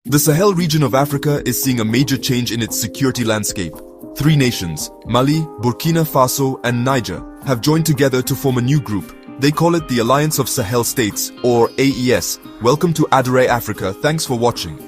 The Sahel region of Africa is seeing a major change in its security landscape. Three nations, Mali, Burkina Faso, and Niger, have joined together to form a new group. They call it the Alliance of Sahel States, or AES. Welcome to Adare Africa. Thanks for watching.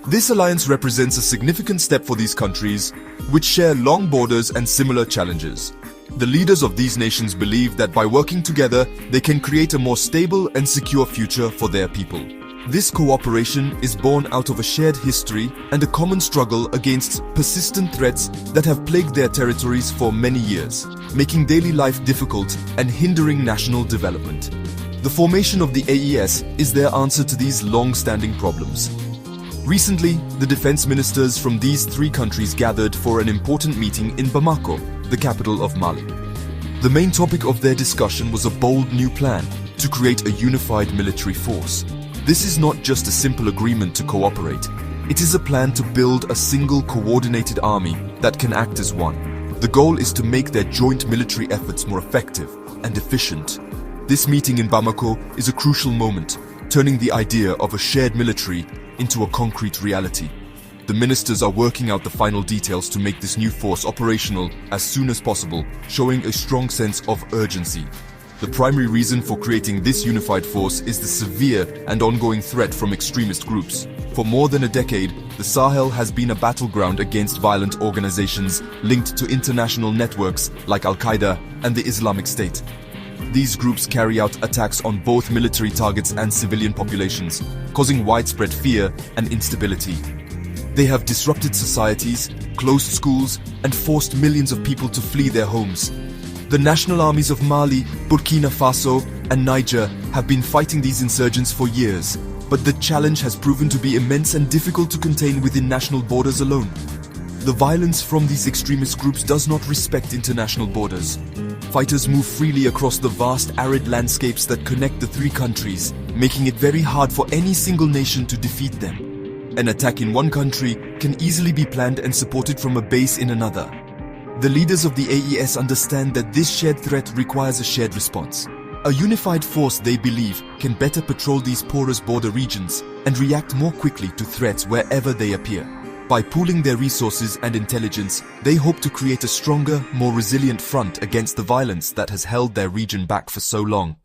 This alliance represents a significant step for these countries, which share long borders and similar challenges. The leaders of these nations believe that by working together, they can create a more stable and secure future for their people. This cooperation is born out of a shared history and a common struggle against persistent threats that have plagued their territories for many years, making daily life difficult and hindering national development. The formation of the AES is their answer to these long-standing problems. Recently, the defense ministers from these three countries gathered for an important meeting in Bamako, the capital of Mali. The main topic of their discussion was a bold new plan to create a unified military force. This is not just a simple agreement to cooperate. It is a plan to build a single coordinated army that can act as one. The goal is to make their joint military efforts more effective and efficient. This meeting in Bamako is a crucial moment, turning the idea of a shared military into a concrete reality. The ministers are working out the final details to make this new force operational as soon as possible, showing a strong sense of urgency. The primary reason for creating this unified force is the severe and ongoing threat from extremist groups. For more than a decade, the Sahel has been a battleground against violent organizations linked to international networks like Al-Qaeda and the Islamic State. These groups carry out attacks on both military targets and civilian populations, causing widespread fear and instability. They have disrupted societies, closed schools, and forced millions of people to flee their homes. The national armies of Mali, Burkina Faso, and Niger have been fighting these insurgents for years, but the challenge has proven to be immense and difficult to contain within national borders alone. The violence from these extremist groups does not respect international borders. Fighters move freely across the vast arid landscapes that connect the three countries, making it very hard for any single nation to defeat them. An attack in one country can easily be planned and supported from a base in another. The leaders of the AES understand that this shared threat requires a shared response. A unified force, they believe, can better patrol these porous border regions and react more quickly to threats wherever they appear. By pooling their resources and intelligence, they hope to create a stronger, more resilient front against the violence that has held their region back for so long.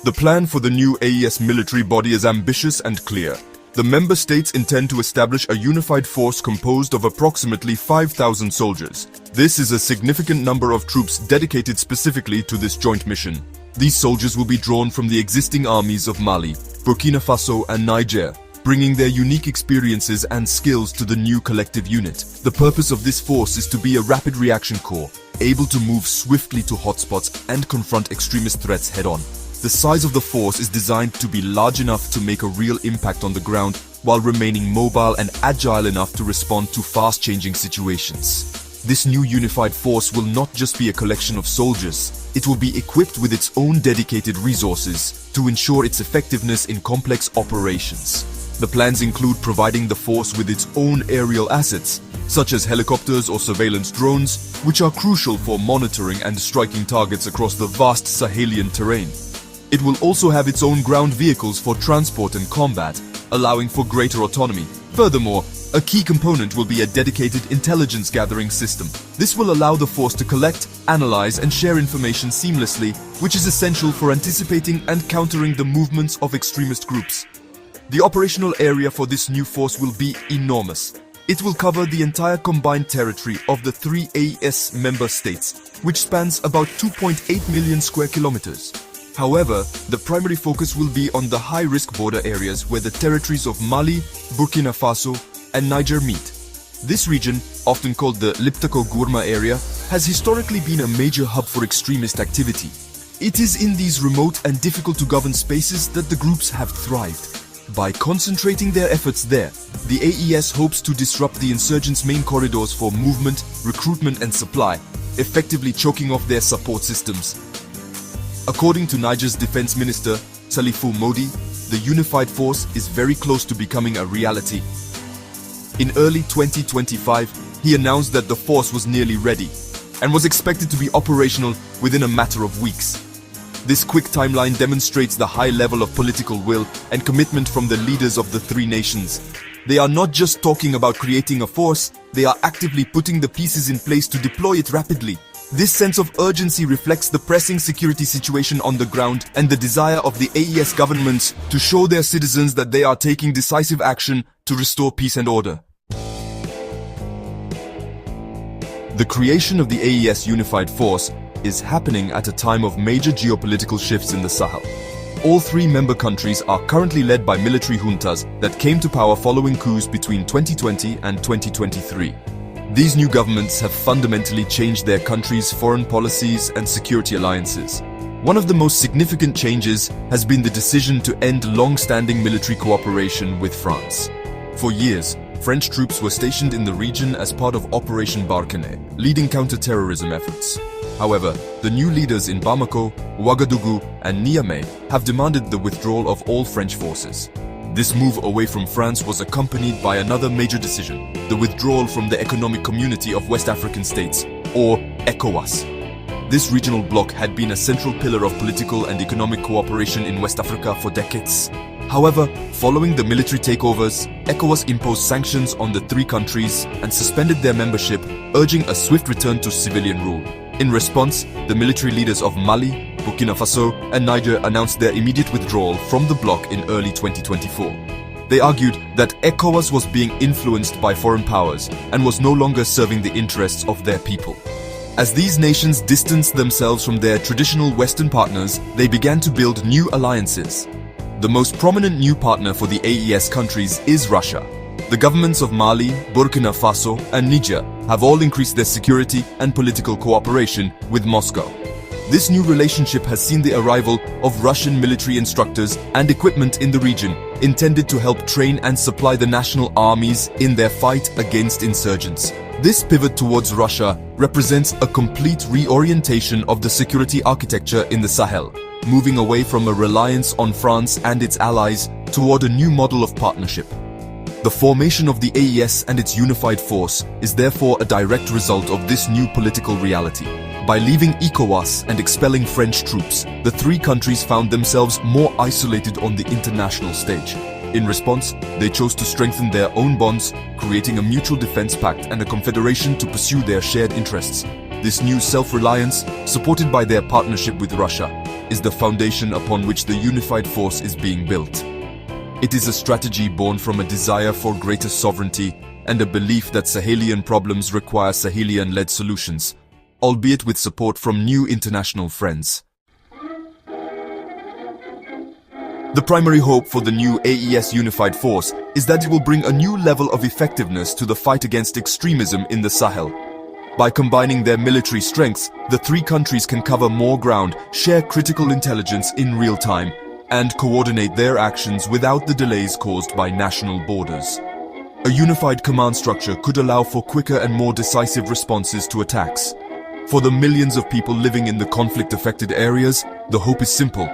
The plan for the new AES military body is ambitious and clear. The member states intend to establish a unified force composed of approximately 5,000 soldiers. This is a significant number of troops dedicated specifically to this joint mission. These soldiers will be drawn from the existing armies of Mali, Burkina Faso, and Niger, bringing their unique experiences and skills to the new collective unit. The purpose of this force is to be a rapid reaction corps, able to move swiftly to hotspots and confront extremist threats head-on. The size of the force is designed to be large enough to make a real impact on the ground while remaining mobile and agile enough to respond to fast-changing situations. This new unified force will not just be a collection of soldiers, it will be equipped with its own dedicated resources to ensure its effectiveness in complex operations. The plans include providing the force with its own aerial assets, such as helicopters or surveillance drones, which are crucial for monitoring and striking targets across the vast Sahelian terrain. It will also have its own ground vehicles for transport and combat, allowing for greater autonomy. Furthermore, a key component will be a dedicated intelligence gathering system. This will allow the force to collect, analyze, and share information seamlessly, which is essential for anticipating and countering the movements of extremist groups. The operational area for this new force will be enormous. It will cover the entire combined territory of the three AES member states, which spans about 2.8 million square kilometers. However, the primary focus will be on the high-risk border areas where the territories of Mali, Burkina Faso, and Niger meet. This region, often called the Liptako-Gourma area, has historically been a major hub for extremist activity. It is in these remote and difficult-to-govern spaces that the groups have thrived. By concentrating their efforts there, the AES hopes to disrupt the insurgents' main corridors for movement, recruitment, and supply, effectively choking off their support systems. According to Niger's defense minister, Salifou Modi, the unified force is very close to becoming a reality. In early 2025, he announced that the force was nearly ready and was expected to be operational within a matter of weeks. This quick timeline demonstrates the high level of political will and commitment from the leaders of the three nations. They are not just talking about creating a force, they are actively putting the pieces in place to deploy it rapidly. This sense of urgency reflects the pressing security situation on the ground and the desire of the AES governments to show their citizens that they are taking decisive action to restore peace and order. The creation of the AES Unified Force is happening at a time of major geopolitical shifts in the Sahel. All three member countries are currently led by military juntas that came to power following coups between 2020 and 2023. These new governments have fundamentally changed their countries' foreign policies and security alliances. One of the most significant changes has been the decision to end long-standing military cooperation with France. For years, French troops were stationed in the region as part of Operation Barkhane, leading counter-terrorism efforts. However, the new leaders in Bamako, Ouagadougou, and Niamey have demanded the withdrawal of all French forces. This move away from France was accompanied by another major decision, the withdrawal from the Economic Community of West African States, or ECOWAS. This regional bloc had been a central pillar of political and economic cooperation in West Africa for decades. However, following the military takeovers, ECOWAS imposed sanctions on the three countries and suspended their membership, urging a swift return to civilian rule. In response, the military leaders of Mali, Burkina Faso, and Niger announced their immediate withdrawal from the bloc in early 2024. They argued that ECOWAS was being influenced by foreign powers and was no longer serving the interests of their people. As these nations distanced themselves from their traditional Western partners, they began to build new alliances. The most prominent new partner for the AES countries is Russia. The governments of Mali, Burkina Faso, and Niger have all increased their security and political cooperation with Moscow. This new relationship has seen the arrival of Russian military instructors and equipment in the region, intended to help train and supply the national armies in their fight against insurgents. This pivot towards Russia represents a complete reorientation of the security architecture in the Sahel, moving away from a reliance on France and its allies toward a new model of partnership. The formation of the AES and its unified force is therefore a direct result of this new political reality. By leaving ECOWAS and expelling French troops, the three countries found themselves more isolated on the international stage. In response, they chose to strengthen their own bonds, creating a mutual defense pact and a confederation to pursue their shared interests. This new self-reliance, supported by their partnership with Russia, is the foundation upon which the unified force is being built. It is a strategy born from a desire for greater sovereignty and a belief that Sahelian problems require Sahelian-led solutions, albeit with support from new international friends. The primary hope for the new AES Unified Force is that it will bring a new level of effectiveness to the fight against extremism in the Sahel. By combining their military strengths, the three countries can cover more ground, share critical intelligence in real time, and coordinate their actions without the delays caused by national borders. A unified command structure could allow for quicker and more decisive responses to attacks. For the millions of people living in the conflict-affected areas, the hope is simple,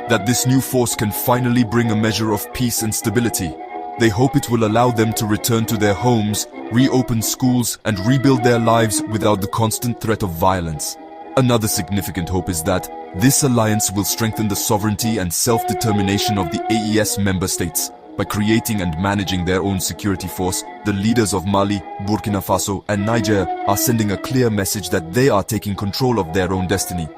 that this new force can finally bring a measure of peace and stability. They hope it will allow them to return to their homes, reopen schools, and rebuild their lives without the constant threat of violence. Another significant hope is that this alliance will strengthen the sovereignty and self-determination of the AES member states. By creating and managing their own security force, the leaders of Mali, Burkina Faso, and Niger are sending a clear message that they are taking control of their own destiny.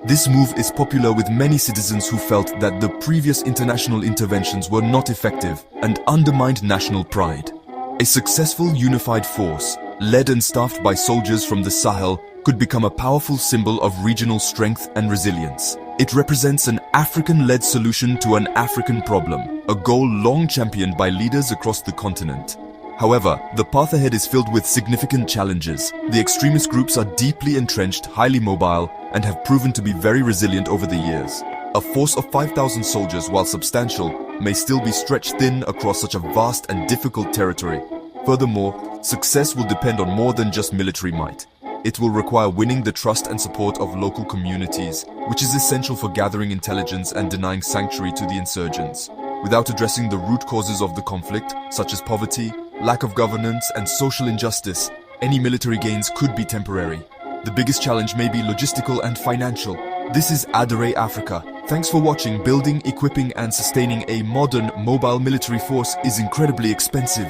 This move is popular with many citizens who felt that the previous international interventions were not effective and undermined national pride. A successful unified force, led and staffed by soldiers from the Sahel, could become a powerful symbol of regional strength and resilience. It represents an African-led solution to an African problem, a goal long championed by leaders across the continent. However, the path ahead is filled with significant challenges. The extremist groups are deeply entrenched, highly mobile, and have proven to be very resilient over the years. A force of 5,000 soldiers, while substantial, may still be stretched thin across such a vast and difficult territory. Furthermore, success will depend on more than just military might. It will require winning the trust and support of local communities, which is essential for gathering intelligence and denying sanctuary to the insurgents. Without addressing the root causes of the conflict, such as poverty, lack of governance, and social injustice, any military gains could be temporary. The biggest challenge may be logistical and financial. This is Adare Africa. Thanks for watching. Building, equipping and sustaining a modern mobile military force is incredibly expensive.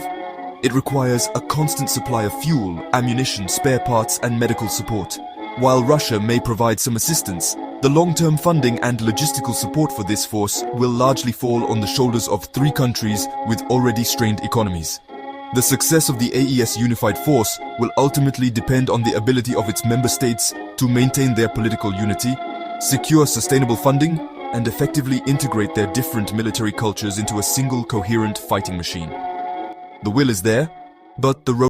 It requires a constant supply of fuel, ammunition, spare parts and medical support. While Russia may provide some assistance, the long-term funding and logistical support for this force will largely fall on the shoulders of 3 countries with already strained economies. The success of the AES unified force will ultimately depend on the ability of its member states to maintain their political unity, secure sustainable funding, and effectively integrate their different military cultures into a single coherent fighting machine. The will is there, but the road